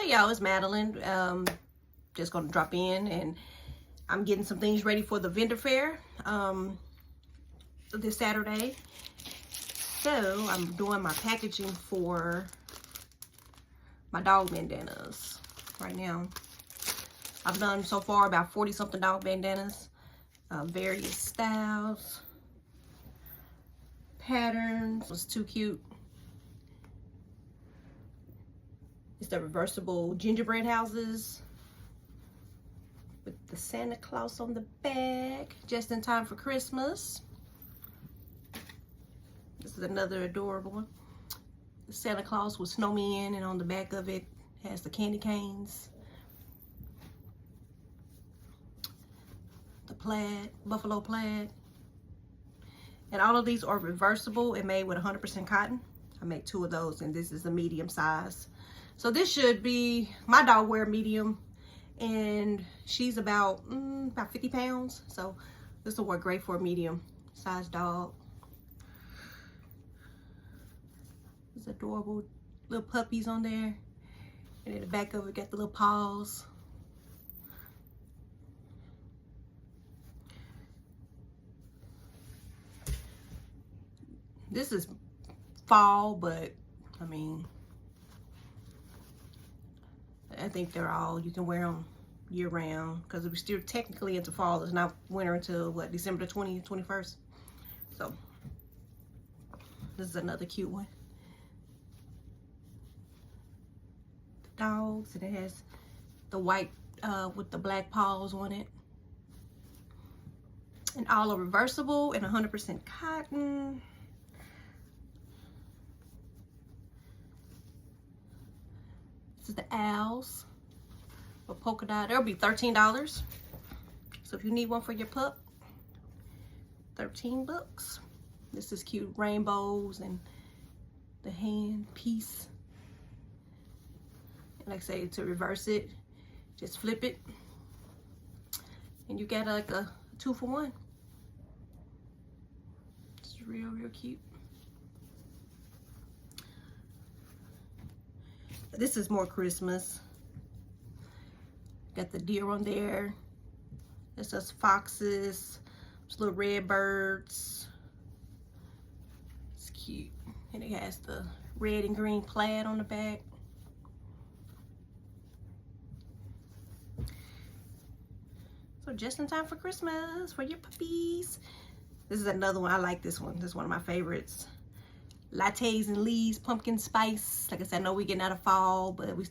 Hey y'all, it's Madeline. Just gonna drop in, and I'm getting some things ready for the vendor fair this Saturday. So I'm doing my packaging for my dog bandanas right now. I've done so far about 40 something dog bandanas, various styles, patterns. It's too cute. It's the reversible gingerbread houses with the Santa Claus on the back, just in time for Christmas. This is another adorable one. The Santa Claus with snowmen, and on the back of it has the candy canes. The plaid, buffalo plaid. And all of these are reversible and made with 100% cotton. I made 2 of those, and this is the medium size. So this should be, my dog wear medium, and she's about 50 pounds. So this will work great for a medium size dog. There's adorable little puppies on there. And in the back of it, got the little paws. This is fall, but I mean, I think they're all, you can wear them year round, because we're still technically into fall. It's not winter until what, December the 20th, 21st. So this is another cute one. The dogs, and it has the white with the black paws on it. And all are reversible and 100% cotton. This is the owls with polka dot. They'll be $13. So if you need one for your pup, 13 bucks. This is cute, rainbows and the hand piece. And like I say, to reverse it, just flip it, and you get like a 2 for 1. It's real cute. This is more Christmas. Got the deer on there. It says foxes, there's little red birds. It's cute. And it has the red and green plaid on the back. So just in time for Christmas for your puppies. This is another one. I like this one. This is one of my favorites. Lattes and leaves, pumpkin spice. Like I said, I know we're getting out of fall, but we still